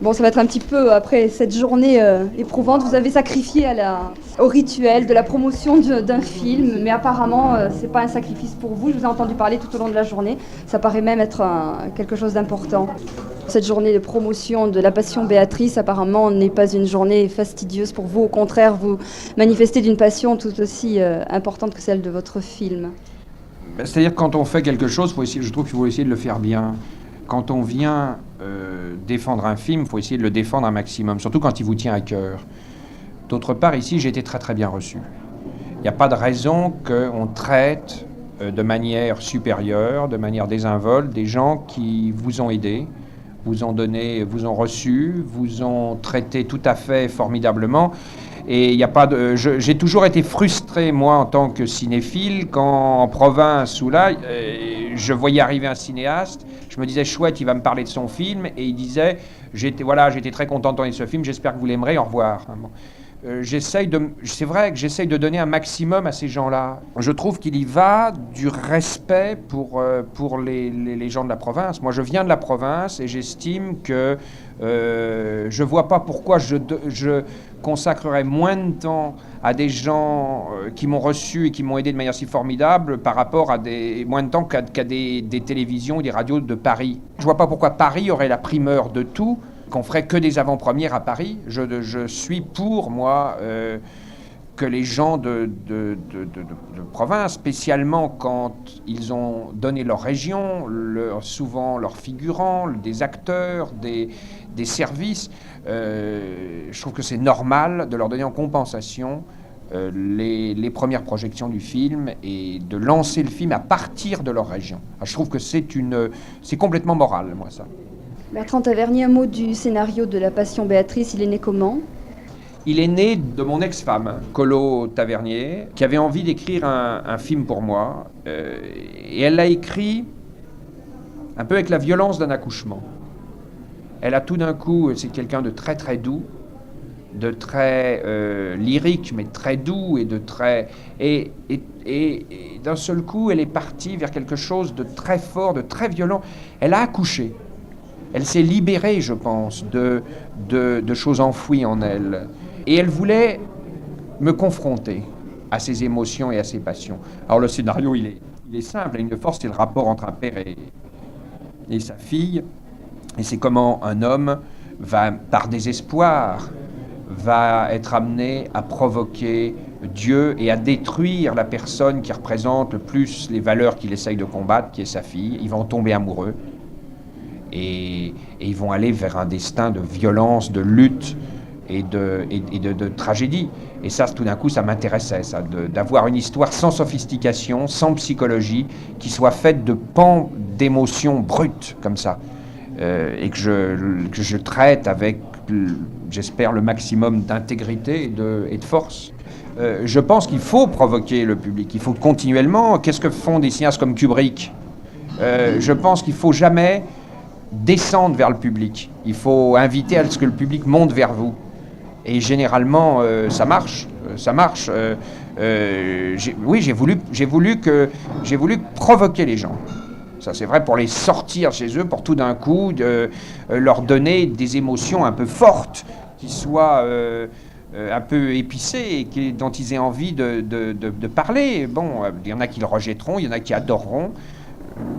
Bon, ça va être un petit peu, après cette journée éprouvante, vous avez sacrifié au rituel de la promotion d'un film, mais apparemment, c'est pas un sacrifice pour vous. Je vous ai entendu parler tout au long de la journée. Ça paraît même être quelque chose d'important. Cette journée de promotion de La Passion Béatrice, apparemment, n'est pas une journée fastidieuse pour vous. Au contraire, vous manifestez d'une passion tout aussi importante que celle de votre film. C'est-à-dire que quand on fait quelque chose, je trouve qu'il faut essayer de le faire bien. Quand on vient défendre un film, il faut essayer de le défendre un maximum, surtout quand il vous tient à cœur. D'autre part, ici, j'ai été très très bien reçu. Il n'y a pas de raison qu'on traite de manière supérieure, de manière désinvolte, des gens qui vous ont aidé, vous ont donné, vous ont reçu, vous ont traité tout à fait formidablement. Et il n'y a pas de, j'ai toujours été frustré, moi, en tant que cinéphile, quand en province ou là, je voyais arriver un cinéaste, je me disais, chouette, il va me parler de son film, et il disait, j'étais très content de tourner ce film, j'espère que vous l'aimerez, au revoir. C'est vrai que j'essaye de donner un maximum à ces gens-là. Je trouve qu'il y va du respect pour les gens de la province. Moi, je viens de la province et j'estime que je ne vois pas pourquoi je consacrerais moins de temps à des gens qui m'ont reçu et qui m'ont aidé de manière si formidable par rapport à moins de temps qu'à des télévisions ou des radios de Paris. Je ne vois pas pourquoi Paris aurait la primeur de tout, qu'on ferait que des avant-premières à Paris. Je suis pour, moi, que les gens de province, spécialement quand ils ont donné leur région, souvent leurs figurants, des acteurs, des services, je trouve que c'est normal de leur donner en compensation les premières projections du film et de lancer le film à partir de leur région. Alors, je trouve que c'est complètement moral, moi, ça. Bertrand Tavernier, un mot du scénario de La Passion Béatrice, il est né comment ? Il est né de mon ex-femme, Colo Tavernier, qui avait envie d'écrire un film pour moi. Et elle l'a écrit un peu avec la violence d'un accouchement. Elle a tout d'un coup, c'est quelqu'un de très très doux, de très lyrique, mais très doux et de très... Et d'un seul coup, elle est partie vers quelque chose de très fort, de très violent. Elle a accouché. Elle s'est libérée, je pense, de choses enfouies en elle. Et elle voulait me confronter à ses émotions et à ses passions. Alors le scénario, il est simple. Une force, c'est le rapport entre un père et sa fille. Et c'est comment un homme va, par désespoir, va être amené à provoquer Dieu et à détruire la personne qui représente le plus les valeurs qu'il essaye de combattre, qui est sa fille. Ils vont tomber amoureux. Et ils vont aller vers un destin de violence, de lutte et de tragédie. Et ça, tout d'un coup, ça m'intéressait, ça, d'avoir une histoire sans sophistication, sans psychologie, qui soit faite de pans d'émotions brutes, comme ça, et que je traite avec, j'espère, le maximum d'intégrité et de force. Je pense qu'il faut provoquer le public, il faut continuellement... Qu'est-ce que font des cinéastes comme Kubrick ? Je pense qu'il ne faut jamais descendre vers le public. Il faut inviter à ce que le public monte vers vous. Et généralement, ça marche. Oui, j'ai voulu provoquer les gens. Ça, c'est vrai pour les sortir chez eux, pour tout d'un coup leur donner des émotions un peu fortes, qui soient un peu épicées et dont ils aient envie de parler. Bon, il y en a qui le rejetteront, il y en a qui adoreront.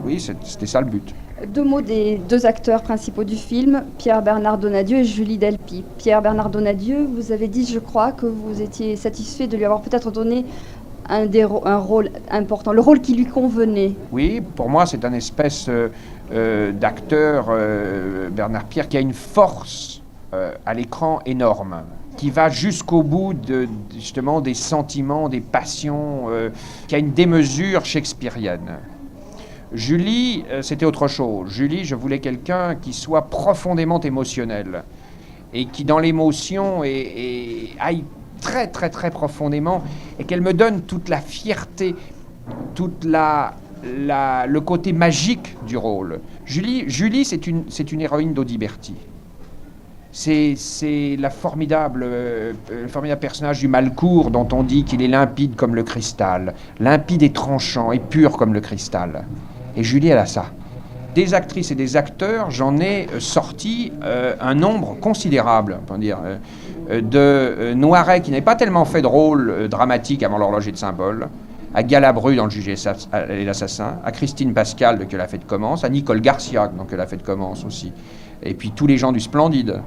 Oui, c'était ça le but. Deux mots des deux acteurs principaux du film, Pierre-Bernard Donadieu et Julie Delpy. Pierre-Bernard Donadieu, vous avez dit, je crois, que vous étiez satisfait de lui avoir peut-être donné un rôle important, le rôle qui lui convenait. Oui, pour moi, c'est un espèce d'acteur, Bernard Pierre, qui a une force à l'écran énorme, qui va jusqu'au bout justement des sentiments, des passions, qui a une démesure shakespearienne. Julie, c'était autre chose. Julie, je voulais quelqu'un qui soit profondément émotionnel et qui, dans l'émotion, aille très, très, très profondément et qu'elle me donne toute la fierté, toute le côté magique du rôle. Julie, c'est une héroïne d'Audiberti. C'est le formidable personnage du Malcourt dont on dit qu'il est limpide comme le cristal, limpide et tranchant et pur comme le cristal. Et Julie, elle a ça. des actrices et des acteurs, j'en ai sorti un nombre considérable, on peut dire, de Noiret, qui n'avait pas tellement fait de rôle dramatique avant l'horloger de Saint-Paul, à Galabru dans Le Juge et l'Assassin, à Christine Pascal de Que la fête commence, à Nicole Garcia dans Que la fête commence aussi, et puis tous les gens du Splendide.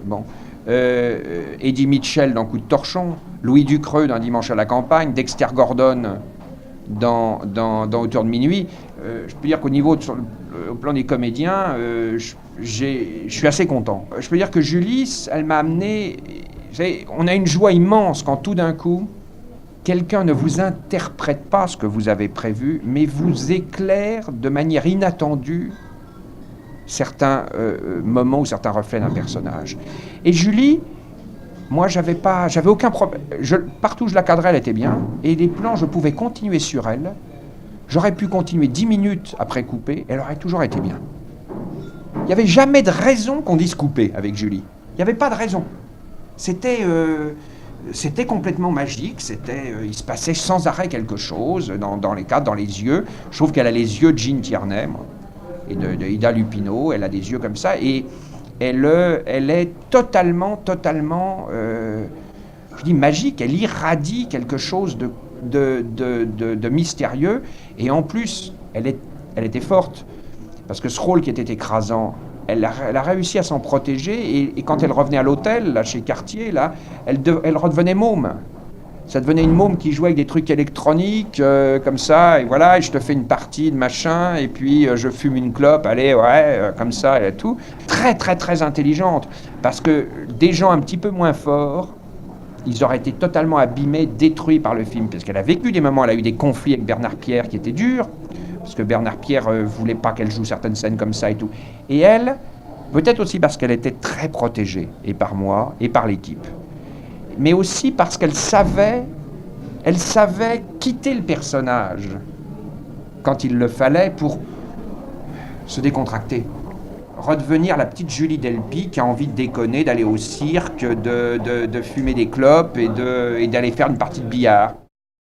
Bon. Eddie Mitchell dans Coup de torchon, Louis Ducreux dans Dimanche à la campagne, Dexter Gordon dans Autour de minuit. Je peux dire qu'au niveau, au plan des comédiens, je suis assez content. Je peux dire que Julie, elle m'a amené... Vous savez, on a une joie immense quand tout d'un coup, quelqu'un ne vous interprète pas ce que vous avez prévu, mais vous éclaire de manière inattendue certains moments ou certains reflets d'un personnage. Et Julie, moi, j'avais aucun problème. Partout où je la cadrais, elle était bien. Et les plans, je pouvais continuer sur elle. J'aurais pu continuer 10 minutes après couper, elle aurait toujours été bien. Il n'y avait jamais de raison qu'on dise couper avec Julie. Il n'y avait pas de raison. C'était complètement magique. Il se passait sans arrêt quelque chose dans les cadres, dans les yeux. Je trouve qu'elle a les yeux de Jean Tierney, moi, et de Ida Lupino. Elle a des yeux comme ça. Et elle est totalement, je dis magique. Elle irradie quelque chose de mystérieux. Et en plus, elle était forte. Parce que ce rôle qui était écrasant, elle a réussi à s'en protéger. Et quand elle revenait à l'hôtel, là, chez Cartier, là, elle redevenait môme. Ça devenait une môme qui jouait avec des trucs électroniques, comme ça, et voilà, et je te fais une partie de machin, et puis je fume une clope, allez, ouais, comme ça, et tout. Très intelligente, parce que des gens un petit peu moins forts, ils auraient été totalement abîmés, détruits par le film, parce qu'elle a vécu des moments, elle a eu des conflits avec Bernard Pierre qui étaient durs, parce que Bernard Pierre voulait pas qu'elle joue certaines scènes comme ça et tout. Et elle, peut-être aussi parce qu'elle était très protégée, et par moi, et par l'équipe. Mais aussi parce qu'elle savait quitter le personnage quand il le fallait pour se décontracter. Redevenir la petite Julie Delpy qui a envie de déconner, d'aller au cirque, de fumer des clopes et d'aller faire une partie de billard.